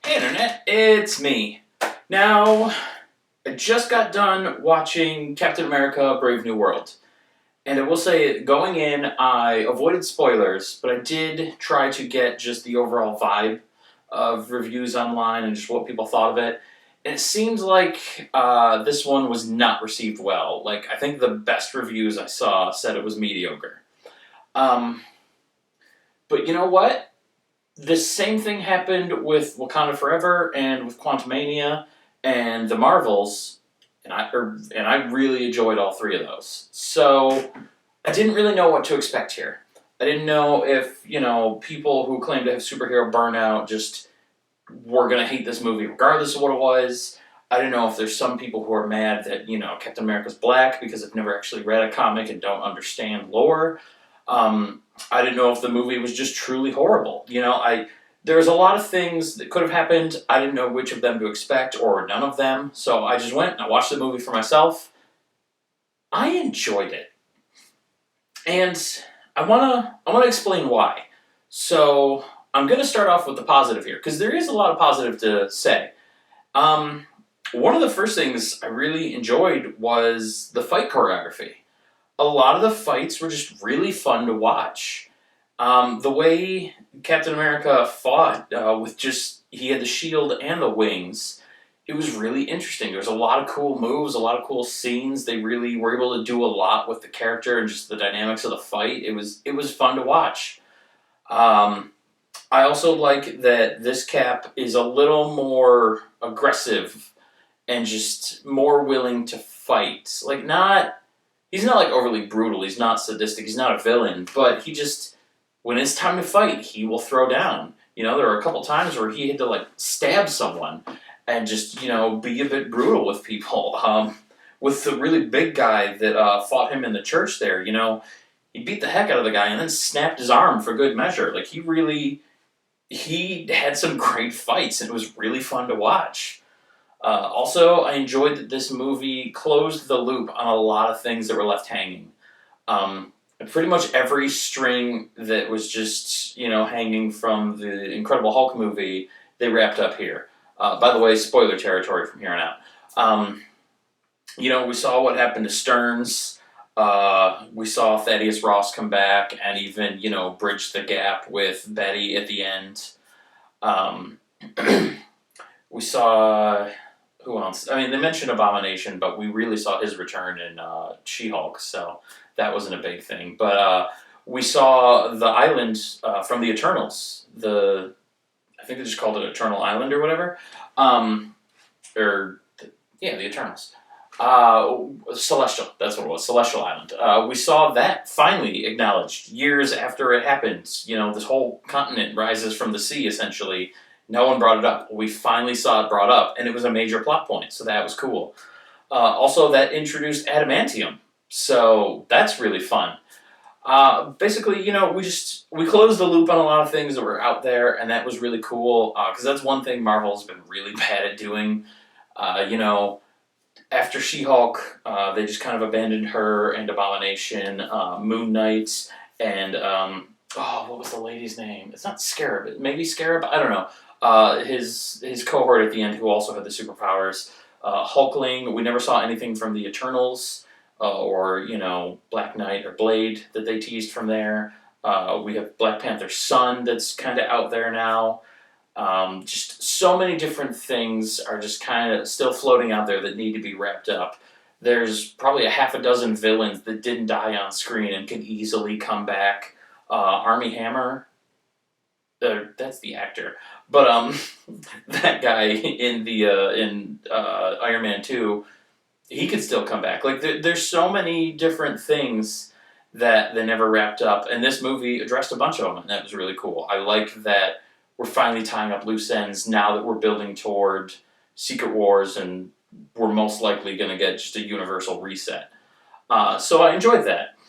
Hey Internet, it's me. Now, I just got done watching Captain America Brave New World. And I will say, going in, I avoided spoilers, but I did try to get just the overall vibe of reviews online and just what people thought of it. And it seems like this one was not received well. Like, I think the best reviews I saw said it was mediocre. Um, but you know what? The same thing happened with Wakanda Forever and with Quantumania and the Marvels, and I really enjoyed all three of those. So I didn't really know what to expect here. I didn't know if people who claim to have superhero burnout just were gonna hate this movie regardless of what it was. I didn't know if there's some people who are mad that Captain America's black because they've never actually read a comic and don't understand lore. I didn't know if the movie was just truly horrible. There's a lot of things that could have happened. I didn't know which of them to expect or none of them. So I just went and I watched the movie for myself. I enjoyed it. And I wanna explain why. So I'm gonna start off with the positive here, because there is a lot of positive to say. One of the first things I really enjoyed was the fight choreography. A lot of the fights were just really fun to watch. The way Captain America fought with he had the shield and the wings, it was really interesting. There was a lot of cool moves, a lot of cool scenes. They really were able to do a lot with the character and just the dynamics of the fight. It was fun to watch. I also like that this Cap is a little more aggressive and just more willing to fight. He's not like overly brutal, he's not sadistic, he's not a villain, but when it's time to fight, he will throw down. There were a couple times where he had to stab someone and just, be a bit brutal with people. With the really big guy that fought him in the church there, he beat the heck out of the guy and then snapped his arm for good measure. He had some great fights and it was really fun to watch. Also, I enjoyed that this movie closed the loop on a lot of things that were left hanging. Pretty much every string that was just, hanging from the Incredible Hulk movie, they wrapped up here. By the way, spoiler territory from here on out. We saw what happened to Stearns. We saw Thaddeus Ross come back and even, bridge the gap with Betty at the end. We saw... Who else? I mean, they mentioned Abomination, but we really saw his return in She-Hulk, so that wasn't a big thing. But we saw the island from the Eternals. I think they just called it Eternal Island or whatever. The Eternals. Celestial, that's what it was, Celestial Island. We saw that finally acknowledged years after it happened. This whole continent rises from the sea, essentially. No one brought it up. We finally saw it brought up, and it was a major plot point, so that was cool. Also, that introduced adamantium, so that's really fun. Basically, we closed the loop on a lot of things that were out there, and that was really cool, because that's one thing Marvel's been really bad at doing. After She-Hulk, they just kind of abandoned her and Abomination, Moon Knight, and, what was the lady's name? It's not Scarab, maybe Scarab? I don't know. His cohort at the end who also had the superpowers. Hulkling, we never saw anything from the Eternals, or, Black Knight or Blade that they teased from there. We have Black Panther's son that's kind of out there now. Just so many different things are just kind of still floating out there that need to be wrapped up. There's probably a half a dozen villains that didn't die on screen and can easily come back. Armie Hammer, that's the actor, but that guy in Iron Man 2, he could still come back. There's so many different things that they never wrapped up, and this movie addressed a bunch of them, and that was really cool. I like that we're finally tying up loose ends now that we're building toward Secret Wars, and we're most likely going to get just a universal reset. So I enjoyed that.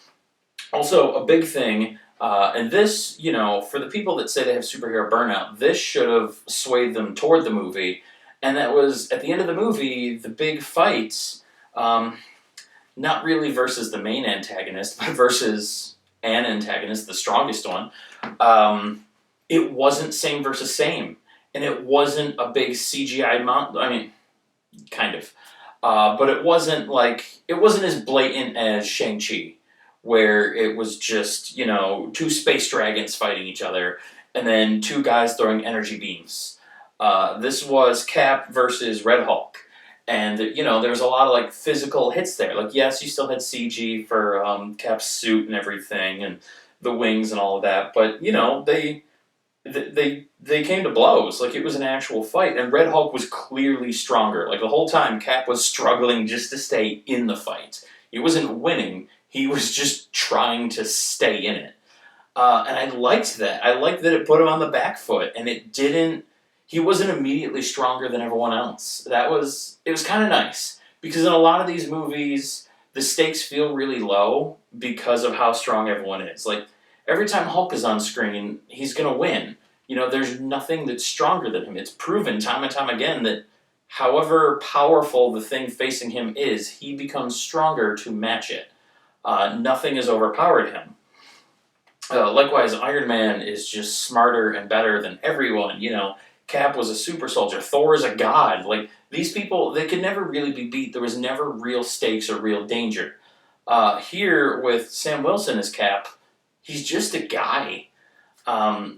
Also, a big thing, and this, for the people that say they have superhero burnout, this should have swayed them toward the movie, and that was, at the end of the movie, the big fights, not really versus the main antagonist, but versus an antagonist, the strongest one. It wasn't same versus same. and it wasn't a big CGI mount. I mean, kind of. But it wasn't as blatant as Shang-Chi, where it was just, two space dragons fighting each other, and then two guys throwing energy beams. This was Cap versus Red Hulk. And, there was a lot of, physical hits there. Like, yes, you still had CG for Cap's suit and everything, and the wings and all of that, but, they came to blows. Like, it was an actual fight, and Red Hulk was clearly stronger. Like, the whole time, Cap was struggling just to stay in the fight. He wasn't winning. He was just trying to stay in it. And I liked that. I liked that it put him on the back foot, and it didn't. He wasn't immediately stronger than everyone else. It was kind of nice because in a lot of these movies, the stakes feel really low because of how strong everyone is. Like, every time Hulk is on screen, he's gonna win. There's nothing that's stronger than him. It's proven time and time again that however powerful the thing facing him is, he becomes stronger to match it. Nothing has overpowered him. Likewise, Iron Man is just smarter and better than everyone. Cap was a super soldier. Thor is a god. Like, these people, they could never really be beat. There was never real stakes or real danger. Here, with Sam Wilson as Cap, he's just a guy.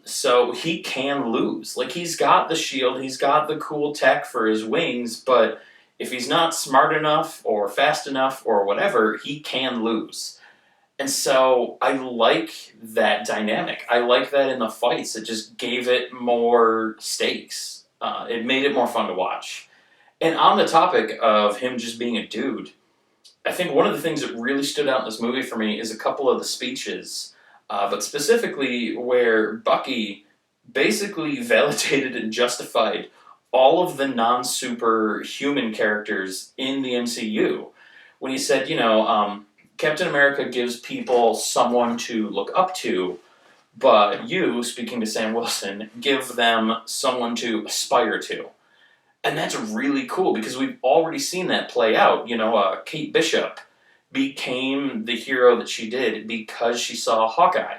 So he can lose. Like, he's got the shield, he's got the cool tech for his wings, but if he's not smart enough or fast enough or whatever, he can lose. And so I like that dynamic. I like that in the fights. It just gave it more stakes. It made it more fun to watch. And on the topic of him just being a dude, I think one of the things that really stood out in this movie for me is a couple of the speeches, but specifically where Bucky basically validated and justified all of the non-superhuman characters in the MCU. When he said, Captain America gives people someone to look up to, but you, speaking to Sam Wilson, give them someone to aspire to. And that's really cool because we've already seen that play out. Kate Bishop became the hero that she did because she saw Hawkeye.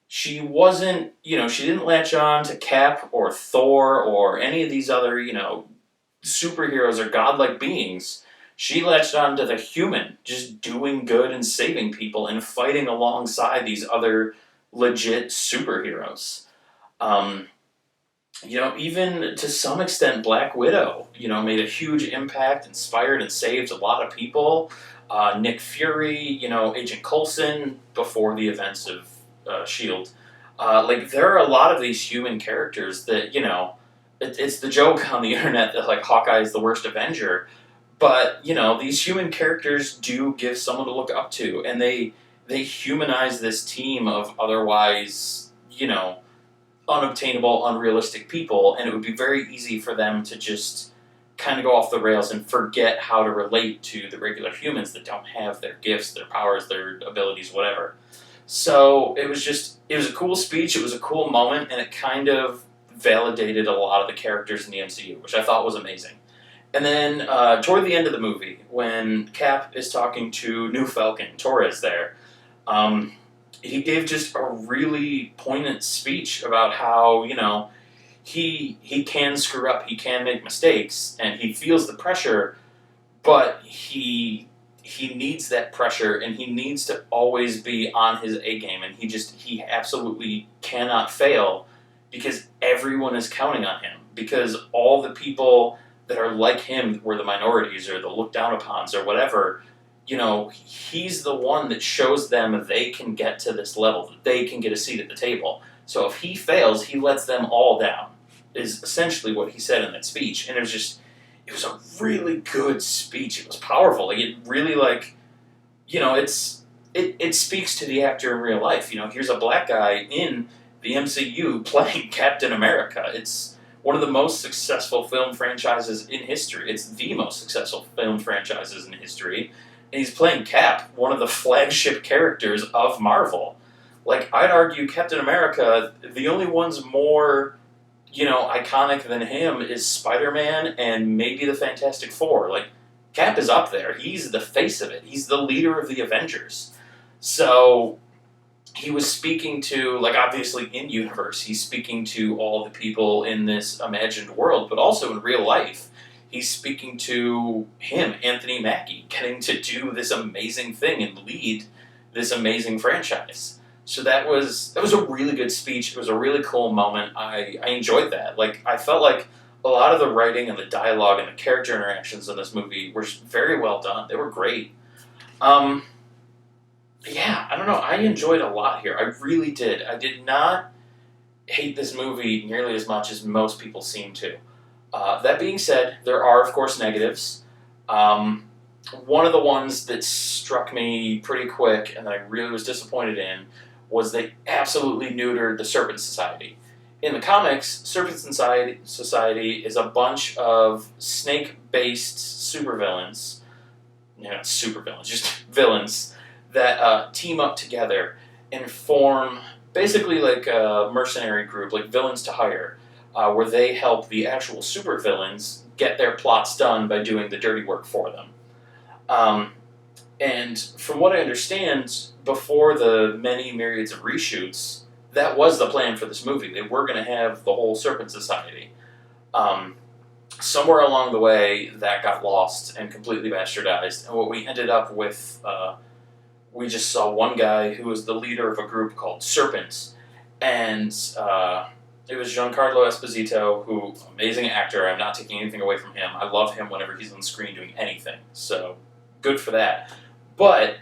She wasn't, she didn't latch on to Cap or Thor or any of these other, superheroes or godlike beings. She latched on to the human, just doing good and saving people and fighting alongside these other legit superheroes. Even to some extent, Black Widow, made a huge impact, inspired and saved a lot of people. Nick Fury, Agent Coulson before the events of S.H.I.E.L.D. There are a lot of these human characters that, it's the joke on the internet that, Hawkeye is the worst Avenger. But, these human characters do give someone to look up to, and they humanize this team of otherwise, unobtainable, unrealistic people, and it would be very easy for them to just kind of go off the rails and forget how to relate to the regular humans that don't have their gifts, their powers, their abilities, whatever. So it was a cool speech, it was a cool moment, and it kind of validated a lot of the characters in the MCU, which I thought was amazing. And then toward the end of the movie, when Cap is talking to New Falcon, Torres there, he gave just a really poignant speech about how, he can screw up, he can make mistakes, and he feels the pressure, but he needs that pressure, and he needs to always be on his A game, and he absolutely cannot fail because everyone is counting on him, because all the people that are like him were the minorities or the looked down upons or whatever, he's the one that shows them they can get to this level, that they can get a seat at the table. So if he fails, he lets them all down, is essentially what he said in that speech. And it was a really good speech. It was powerful. It really it speaks to the actor in real life. Here's a black guy in the MCU playing Captain America. It's one of the most successful film franchises in history. It's the most successful film franchises in history. And he's playing Cap, one of the flagship characters of Marvel. I'd argue Captain America, the only ones more, iconic than him is Spider-Man and maybe the Fantastic Four. Cap is up there. He's the face of it. He's the leader of the Avengers. So he was speaking to, like, obviously in universe, he's speaking to all the people in this imagined world, but also in real life, he's speaking to him, Anthony Mackie, getting to do this amazing thing and lead this amazing franchise. So that was a really good speech. It was a really cool moment. I enjoyed that. Like, I felt like a lot of the writing and the dialogue and the character interactions in this movie were very well done. They were great. Um, yeah, I don't know. I enjoyed a lot here. I really did. I did not hate this movie nearly as much as most people seem to. That being said, there are, of course, negatives. Um, One of the ones that struck me pretty quick and that I really was disappointed in was they absolutely neutered the Serpent Society. In the comics, Society is a bunch of snake-based supervillains. No, not supervillains, just villains that team up together and form basically like a mercenary group, like Villains to Hire, where they help the actual supervillains get their plots done by doing the dirty work for them. Um, and from what I understand, before the many myriads of reshoots, that was the plan for this movie. They were going to have the whole Serpent Society. Um, Somewhere along the way, that got lost and completely bastardized. And what we ended up with, we just saw one guy who was the leader of a group called Serpents. And it was Giancarlo Esposito, who, amazing actor. I'm not taking anything away from him. I love him whenever he's on screen doing anything. So, good for that. But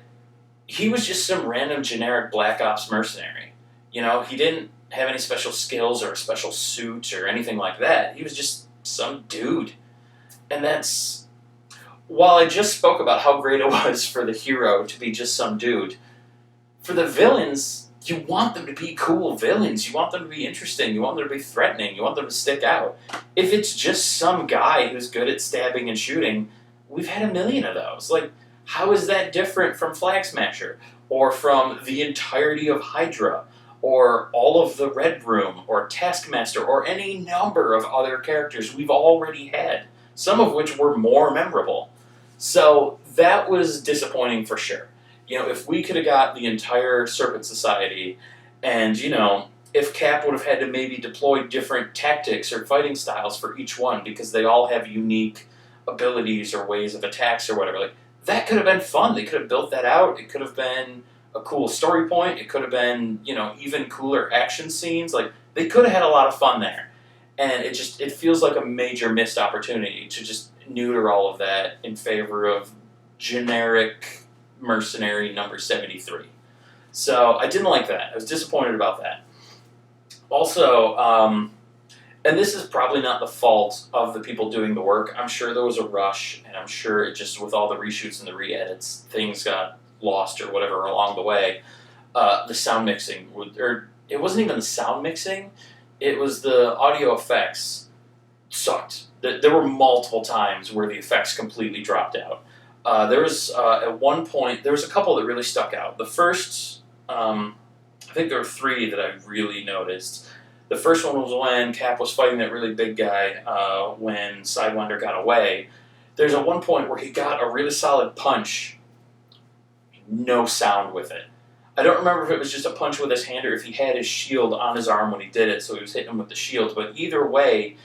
he was just some random generic Black Ops mercenary. You know, he didn't have any special skills or a special suit or anything like that. He was just some dude. And that's... While I just spoke about how great it was for the hero to be just some dude, for the villains, you want them to be cool villains. You want them to be interesting. You want them to be threatening. You want them to stick out. If it's just some guy who's good at stabbing and shooting, we've had a million of those. Like, how is that different from Flag Smasher? Or from the entirety of Hydra? Or all of the Red Room? Or Taskmaster? Or any number of other characters we've already had. Some of which were more memorable. So that was disappointing for sure. You know, if we could have got the entire Serpent Society, and, you know, if Cap would have had to maybe deploy different tactics or fighting styles for each one because they all have unique abilities or ways of attacks or whatever, like, that could have been fun. They could have built that out. It could have been a cool story point. It could have been, you know, even cooler action scenes. Like, they could have had a lot of fun there. And it feels like a major missed opportunity to just neuter all of that in favor of generic mercenary number 73. So I didn't like that. I was disappointed about that. Also, and this is probably not the fault of the people doing the work. I'm sure there was a rush, and I'm sure it just, with all the reshoots and the re-edits, things got lost or whatever along the way. The sound mixing, or it wasn't even the sound mixing, it was the audio effects sucked. There were multiple times where the effects completely dropped out. There was, at one point, there was a couple that really stuck out. The first, I think there were three that I really noticed. The first one was when Cap was fighting that really big guy when Sidewinder got away. There's at one point where he got a really solid punch, no sound with it. I don't remember if it was just a punch with his hand or if he had his shield on his arm when he did it, so he was hitting him with the shield. But either way,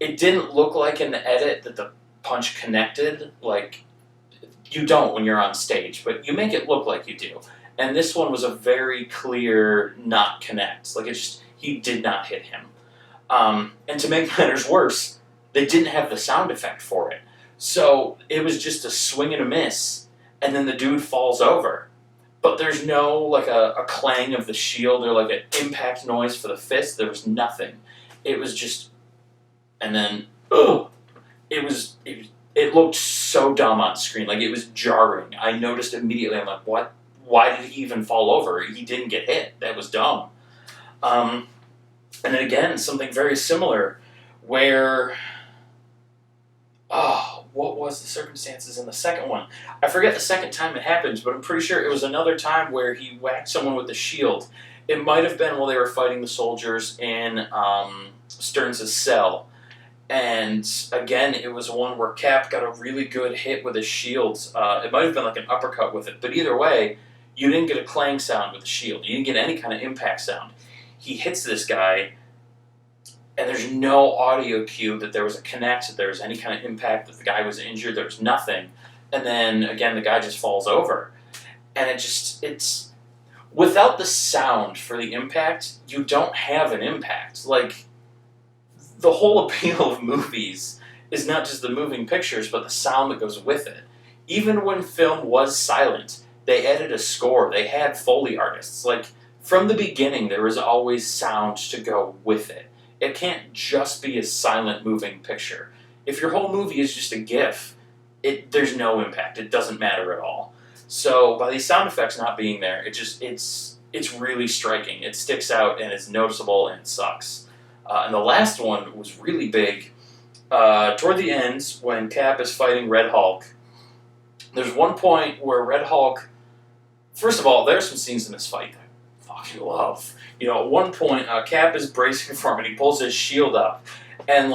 it didn't look like in the edit that the punch connected. Like, you don't when you're on stage, but you make it look like you do. And this one was a very clear not connect. Like, he did not hit him. And to make matters worse, they didn't have the sound effect for it. So it was just a swing and a miss, and then the dude falls over. But there's no, like, a clang of the shield or, like, an impact noise for the fist. There was nothing. It was just... And then, ugh! It looked so dumb on screen. Like, it was jarring. I noticed immediately. I'm like, what? Why did he even fall over? He didn't get hit. That was dumb. And then again, something very similar where... what was the circumstances in the second one? I forget the second time it happened, but I'm pretty sure it was another time where he whacked someone with a shield. It might have been while they were fighting the soldiers in Stearns' cell. And again, it was one where Cap got a really good hit with his shield. It might have been like an uppercut with it, but either way, You didn't get a clang sound with the shield. You didn't get any kind of impact sound. He hits this guy, and there's no audio cue that there was a connect, that there was any kind of impact, that the guy was injured. There was nothing. And then, again, the guy just falls over. And it's... Without the sound for the impact, you don't have an impact. Like, the whole appeal of movies is not just the moving pictures, but the sound that goes with it. Even when film was silent, they added a score. They had Foley artists. Like, from the beginning, there was always sound to go with it. It can't just be a silent moving picture. If your whole movie is just a GIF, there's no impact. It doesn't matter at all. So by these sound effects not being there, it's really striking. It sticks out and it's noticeable and it sucks. And the last one was really big. Toward the end, when Cap is fighting Red Hulk, there's one point where Red Hulk... First of all, there's some scenes in this fight that I fucking love. At one point, Cap is bracing for him and he pulls his shield up. And,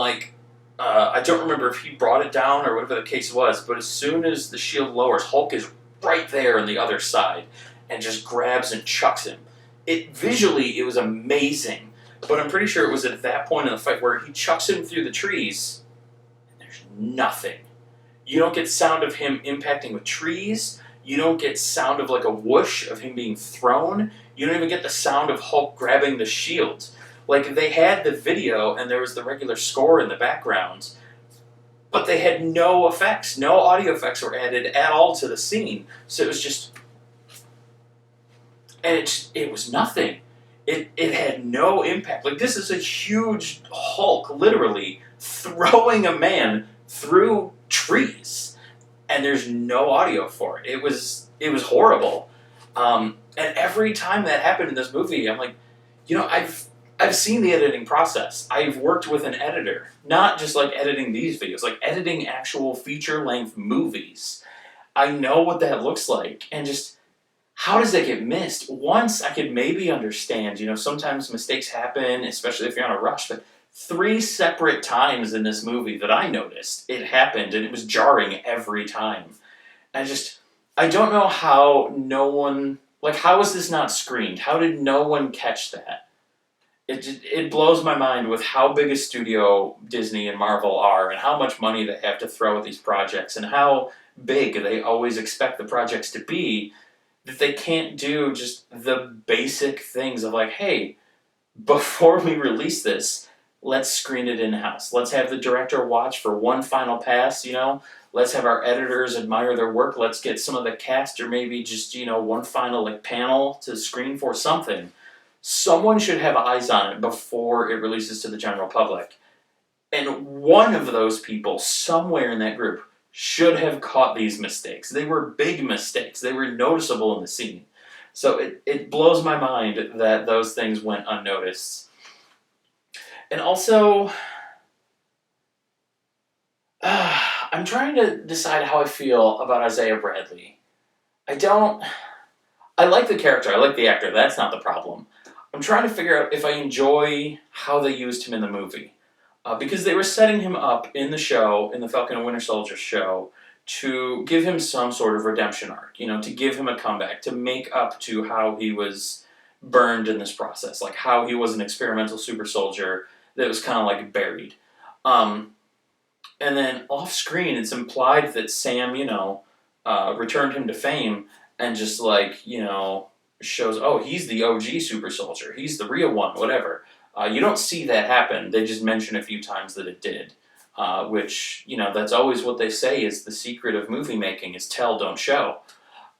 I don't remember if he brought it down or whatever the case was, but as soon as the shield lowers, Hulk is right there on the other side and just grabs and chucks him. Visually, it was amazing. But I'm pretty sure it was at that point in the fight where he chucks him through the trees, and there's nothing. You don't get sound of him impacting with trees. You don't get sound of like a whoosh of him being thrown. You don't even get the sound of Hulk grabbing the shield. Like, they had the video, and there was the regular score in the background, but they had no effects. No audio effects were added at all to the scene. So it was just... And it was nothing. It had no impact. Like, this is a huge Hulk, literally, throwing a man through trees. And there's no audio for it. It was horrible. And every time that happened in this movie, I'm like, I've seen the editing process. I've worked with an editor. Not just, editing these videos. Editing actual feature-length movies. I know what that looks like. And just... How does that get missed? Once I could maybe understand, sometimes mistakes happen, especially if you're on a rush, but 3 separate times in this movie that I noticed, it happened, and it was jarring every time. I don't know how no one, how is this not screened? How did no one catch that? It blows my mind with how big a studio Disney and Marvel are, and how much money they have to throw at these projects, and how big they always expect the projects to be, that they can't do just the basic things of hey, before we release this, let's screen it in-house. Let's have the director watch for one final pass, Let's have our editors admire their work. Let's get some of the cast, or maybe just, one final panel to screen for something. Someone should have eyes on it before it releases to the general public. And one of those people, somewhere in that group, should have caught these mistakes. They were big mistakes. They were noticeable in the scene. So it blows my mind that those things went unnoticed. And also, I'm trying to decide how I feel about Isaiah Bradley. I like the character. I like the actor. That's not the problem. I'm trying to figure out if I enjoy how they used him in the movie. Because they were setting him up in the show, in the Falcon and Winter Soldier show, to give him some sort of redemption arc, to give him a comeback, to make up to how he was burned in this process, how he was an experimental super soldier that was kind of buried. And then off screen, it's implied that Sam, returned him to fame and just shows, oh, he's the OG super soldier, he's the real one, whatever. You don't see that happen. They just mention a few times that it did, which, that's always what they say is the secret of movie making is tell, don't show.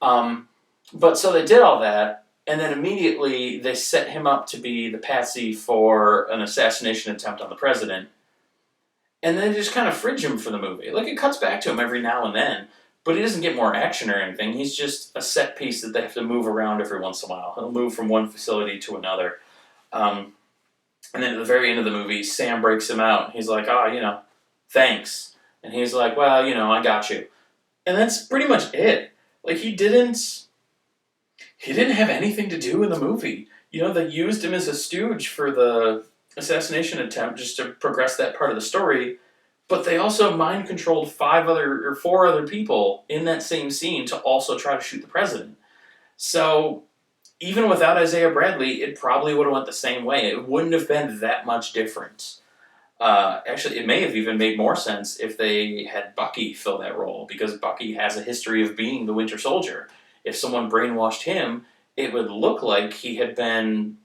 But so they did all that, and then immediately they set him up to be the patsy for an assassination attempt on the president, and then they just kind of fridge him for the movie. It cuts back to him every now and then, but he doesn't get more action or anything. He's just a set piece that they have to move around every once in a while. He'll move from one facility to another. And then at the very end of the movie, Sam breaks him out. He's like, thanks. And he's like, well, I got you. And that's pretty much it. He didn't have anything to do in the movie. They used him as a stooge for the assassination attempt just to progress that part of the story. But they also mind-controlled 4 other people in that same scene to also try to shoot the president. So even without Isaiah Bradley, it probably would have went the same way. It wouldn't have been that much different. Actually, it may have even made more sense if they had Bucky fill that role, because Bucky has a history of being the Winter Soldier. If someone brainwashed him, it would look like he had been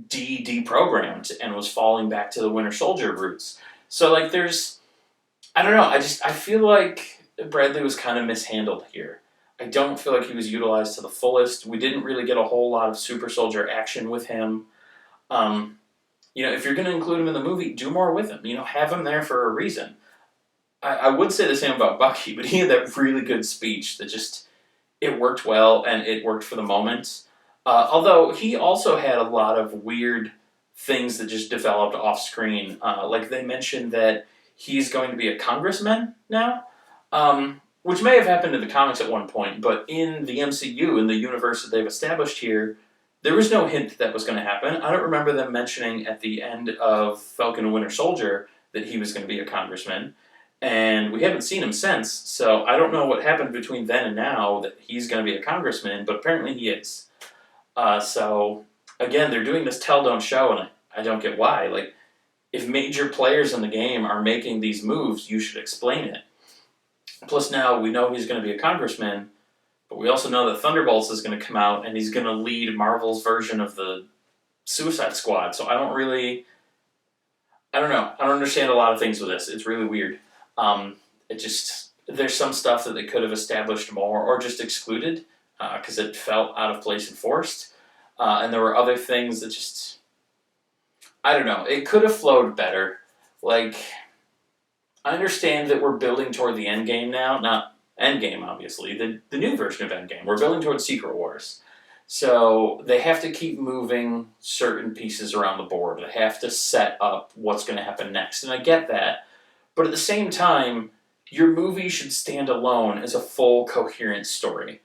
deprogrammed and was falling back to the Winter Soldier roots. So like, I don't know. I feel like Bradley was kind of mishandled here. I don't feel like he was utilized to the fullest. We didn't really get a whole lot of Super Soldier action with him. Um, if you're going to include him in the movie, do more with him. Have him there for a reason. I would say the same about Bucky, but he had that really good speech that just, it worked well and it worked for the moment. Although he also had a lot of weird things that just developed off screen. Like they mentioned that he's going to be a congressman now, which may have happened in the comics at one point, but in the MCU, in the universe that they've established here, there was no hint that was going to happen. I don't remember them mentioning at the end of Falcon and Winter Soldier that he was going to be a congressman. And we haven't seen him since, so I don't know what happened between then and now that he's going to be a congressman, but apparently he is. So, again, they're doing this tell don't show, and I don't get why. Like, if major players in the game are making these moves, you should explain it. Plus, now we know he's going to be a congressman, but we also know that Thunderbolts is going to come out, and he's going to lead Marvel's version of the Suicide Squad. So I don't know. I don't understand a lot of things with this. It's really weird. There's some stuff that they could have established more or just excluded because it felt out of place and forced. And there were other things that just, I don't know, it could have flowed better. Like, I understand that we're building toward the end game now, not Endgame, obviously, the new version of Endgame. We're building towards Secret Wars. So they have to keep moving certain pieces around the board. They have to set up what's going to happen next. And I get that. But at the same time, your movie should stand alone as a full, coherent story.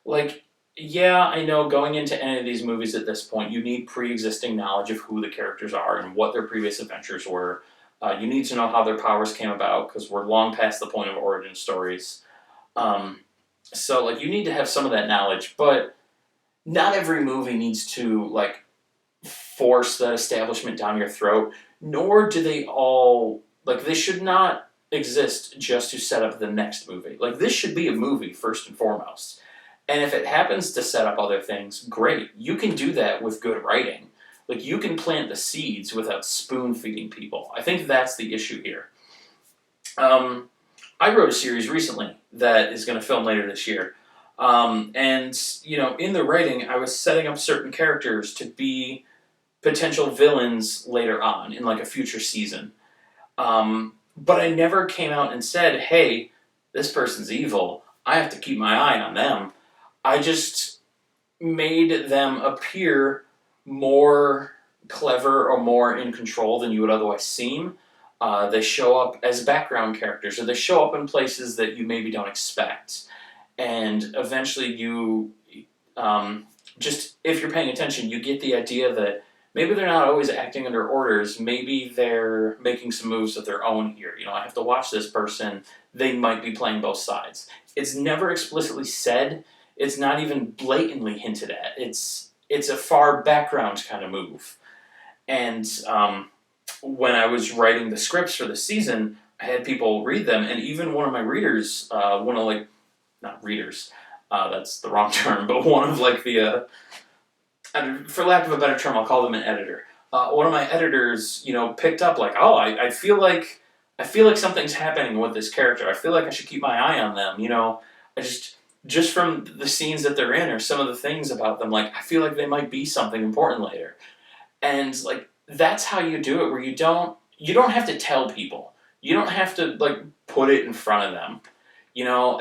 Like, yeah, I know going into any of these movies at this point, you need pre-existing knowledge of who the characters are and what their previous adventures were. You need to know how their powers came about, because we're long past the point of origin stories. So, like, you need to have some of that knowledge, but not every movie needs to, like, force that establishment down your throat, nor do they all, like, they should not exist just to set up the next movie. Like, this should be a movie, first and foremost. And if it happens to set up other things, great. You can do that with good writing. Like, you can plant the seeds without spoon-feeding people. I think that's the issue here. I wrote a series recently that is going to film later this year. And, in the writing, I was setting up certain characters to be potential villains later on in, like, a future season. But I never came out and said, hey, this person's evil. I have to keep my eye on them. I just made them appear more clever or more in control than you would otherwise seem. They show up as background characters, or they show up in places that you maybe don't expect. And eventually you, just if you're paying attention, you get the idea that maybe they're not always acting under orders. Maybe they're making some moves of their own here. I have to watch this person. They might be playing both sides. It's never explicitly said. It's not even blatantly hinted at. It's a far background kind of move. And when I was writing the scripts for the season, I had people read them, and even one of my readers, not readers, that's the wrong term, but one of the, for lack of a better term, I'll call them an editor. One of my editors, picked up oh, I feel like something's happening with this character. I feel like I should keep my eye on them. I just from the scenes that they're in or some of the things about them, I feel like they might be something important later. And that's how you do it, where you don't have to tell people. You don't have to put it in front of them.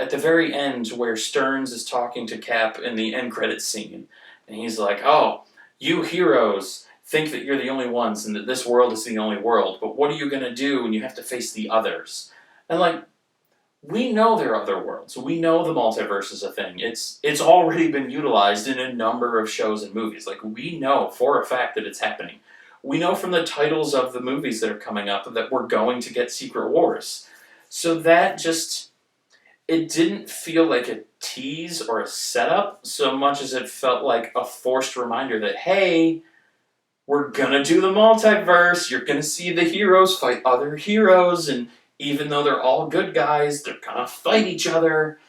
At the very end where Stearns is talking to Cap in the end credits scene, and he's like, oh, you heroes think that you're the only ones and that this world is the only world, but what are you going to do when you have to face the others? And we know there are other worlds. We know the multiverse is a thing. It's already been utilized in a number of shows and movies. We know for a fact that it's happening. We know from the titles of the movies that are coming up that we're going to get Secret Wars. So that just, it didn't feel like a tease or a setup so much as it felt like a forced reminder that, hey, we're gonna do the multiverse. You're gonna see the heroes fight other heroes, and even though they're all good guys, they're gonna fight each other.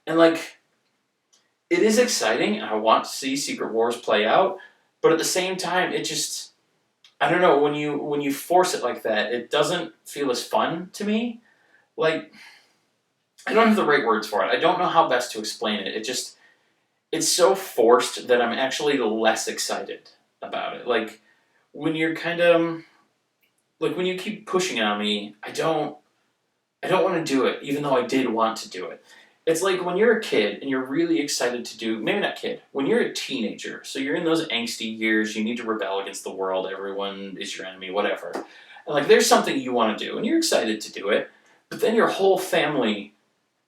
And like, it is exciting, and I want to see Secret Wars play out. But at the same time, it just, I don't know, when you force it like that, it doesn't feel as fun to me. Like, I don't have the right words for it. I don't know how best to explain it. It's so forced that I'm actually less excited about it. Like, when you're kind of like when you keep pushing on me, I don't want to do it, even though I did want to do it. It's like when you're a kid and you're really excited to do, maybe not kid, when you're a teenager, so you're in those angsty years, you need to rebel against the world, everyone is your enemy, whatever. And like there's something you want to do and you're excited to do it, but then your whole family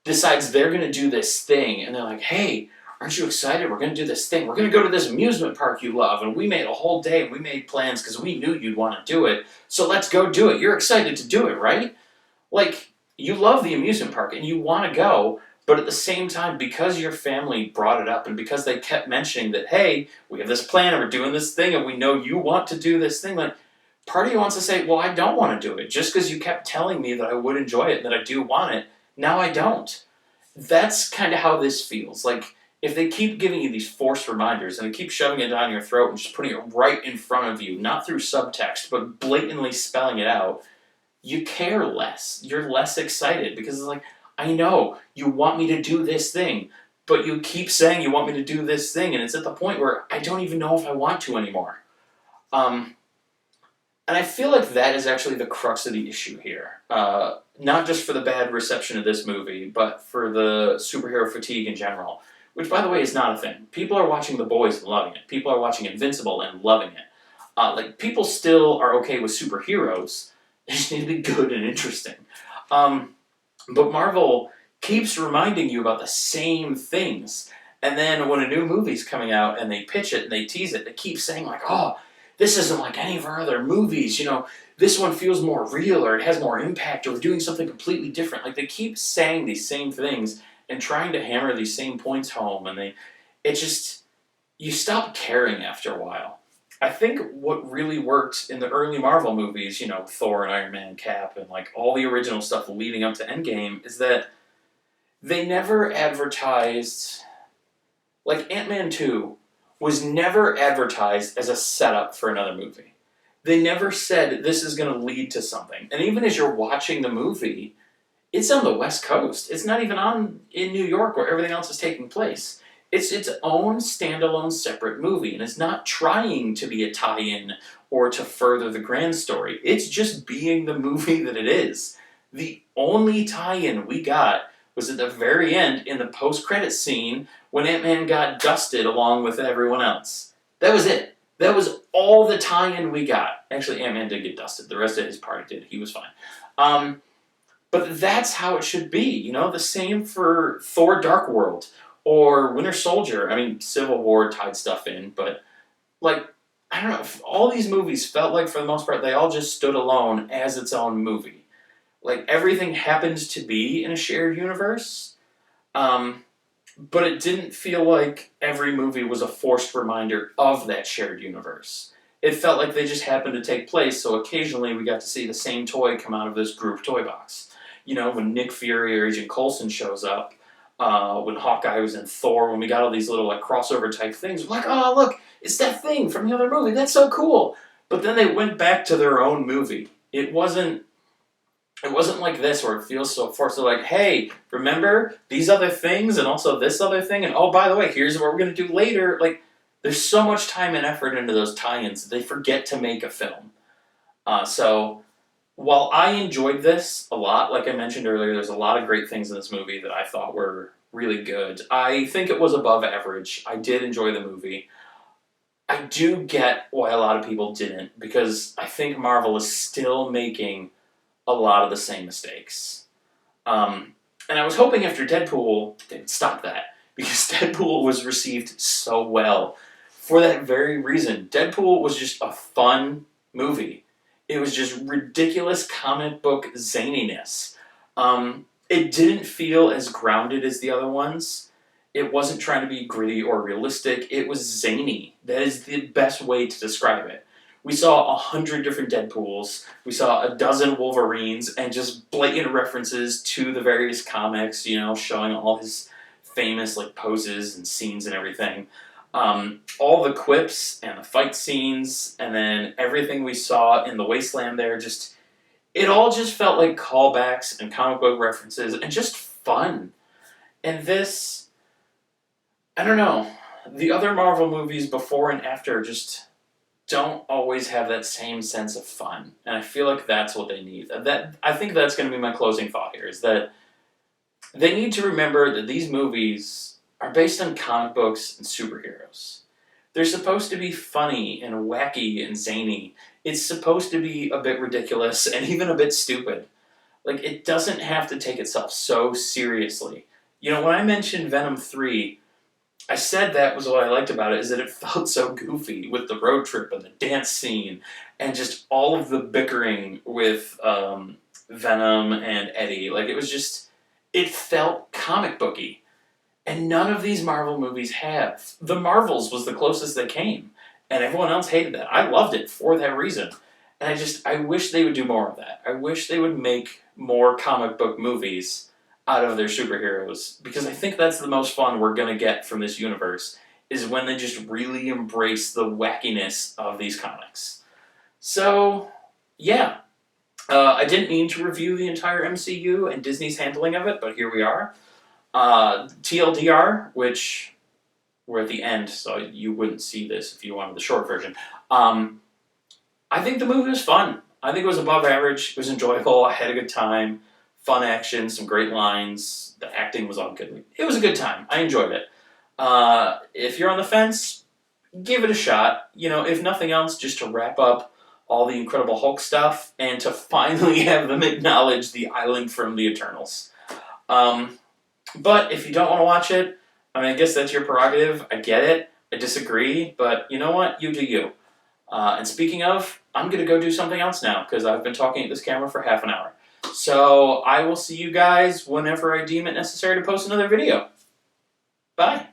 decides they're going to do this thing and they're like, hey, aren't you excited? We're going to do this thing. We're going to go to this amusement park you love. And we made a whole day and we made plans because we knew you'd want to do it. So let's go do it. You're excited to do it, right? Like, you love the amusement park and you want to go, but at the same time, because your family brought it up and because they kept mentioning that, hey, we have this plan and we're doing this thing and we know you want to do this thing, like, part of you wants to say, well, I don't want to do it. Just because you kept telling me that I would enjoy it and that I do want it, now I don't. That's kind of how this feels. Like, if they keep giving you these forced reminders and they keep shoving it down your throat and just putting it right in front of you, not through subtext, but blatantly spelling it out, you care less. You're less excited because it's like, I know you want me to do this thing, but you keep saying you want me to do this thing, and it's at the point where I don't even know if I want to anymore. Um, and I feel like that is actually the crux of the issue here. Not just for the bad reception of this movie, but for the superhero fatigue in general. Which, by the way, is not a thing. People are watching The Boys and loving it. People are watching Invincible and loving it. Like, people still are okay with superheroes. They just need to be good and interesting. Um, but Marvel keeps reminding you about the same things. And then when a new movie's coming out and they pitch it and they tease it, they keep saying, like, oh, this isn't like any of our other movies. You know, this one feels more real or it has more impact or we're doing something completely different. Like, they keep saying these same things and trying to hammer these same points home. And it just, you stop caring after a while. I think what really worked in the early Marvel movies, you know, Thor and Iron Man, Cap, and like all the original stuff leading up to Endgame, is that they never advertised. Like Ant-Man 2 was never advertised as a setup for another movie. They never said this is going to lead to something. And even as you're watching the movie, it's on the West Coast. It's not even on in New York where everything else is taking place. It's its own standalone separate movie, and it's not trying to be a tie-in or to further the grand story. It's just being the movie that it is. The only tie-in we got was at the very end in the post-credit scene when Ant-Man got dusted along with everyone else. That was it. That was all the tie-in we got. Actually, Ant-Man did get dusted. The rest of his party did. He was fine. But that's how it should be, you know? The same for Thor Dark World or Winter Soldier. I mean, Civil War tied stuff in, but, like, I don't know. All these movies felt like, for the most part, they all just stood alone as its own movie. Like, everything happens to be in a shared universe, but it didn't feel like every movie was a forced reminder of that shared universe. It felt like they just happened to take place, so occasionally we got to see the same toy come out of this group toy box. You know, when Nick Fury or Agent Coulson shows up, when Hawkeye was in Thor, when we got all these little like crossover type things, we're like, oh look, it's that thing from the other movie. That's so cool. But then they went back to their own movie. It wasn't like this where it feels so forced. They're like, hey, remember these other things and also this other thing, and oh, by the way, here's what we're gonna do later. Like, there's so much time and effort into those tie-ins that they forget to make a film. So while I enjoyed this a lot, like I mentioned earlier, there's a lot of great things in this movie that I thought were really good. I think it was above average. I did enjoy the movie. I do get why a lot of people didn't, because I think Marvel is still making a lot of the same mistakes. And I was hoping after Deadpool, they would stop that, because Deadpool was received so well. For that very reason, Deadpool was just a fun movie. It was just ridiculous comic book zaniness. It didn't feel as grounded as the other ones. It wasn't trying to be gritty or realistic. It was zany. That is the best way to describe it. We saw 100 different Deadpools. We saw a dozen Wolverines, and just blatant references to the various comics. Showing all his famous poses and scenes and everything. All the quips and the fight scenes, and then everything we saw in the wasteland there, it all just felt like callbacks and comic book references and just fun. And this, I don't know, the other Marvel movies before and after just don't always have that same sense of fun. And I feel like that's what they need. I think that's going to be my closing thought here, is that they need to remember that these movies are based on comic books and superheroes. They're supposed to be funny and wacky and zany. It's supposed to be a bit ridiculous and even a bit stupid. It doesn't have to take itself so seriously. When I mentioned Venom 3, I said that was what I liked about it, is that it felt so goofy with the road trip and the dance scene and just all of the bickering with Venom and Eddie. It felt comic booky. And none of these Marvel movies have. The Marvels was the closest they came. And everyone else hated that. I loved it for that reason. And I wish they would do more of that. I wish they would make more comic book movies out of their superheroes. Because I think that's the most fun we're going to get from this universe, is when they just really embrace the wackiness of these comics. So, yeah. I didn't mean to review the entire MCU and Disney's handling of it, but here we are. TLDR, which we're at the end, so you wouldn't see this if you wanted the short version. I think the movie was fun. I think it was above average. It was enjoyable. I had a good time. Fun action, some great lines. The acting was all good. It was a good time. I enjoyed it. If you're on the fence, give it a shot. If nothing else, just to wrap up all the Incredible Hulk stuff and to finally have them acknowledge the island from the Eternals. But if you don't want to watch it, I guess that's your prerogative. I get it. I disagree, but you know what? You do you. And speaking of, I'm going to go do something else now, because I've been talking at this camera for half an hour. So I will see you guys whenever I deem it necessary to post another video. Bye.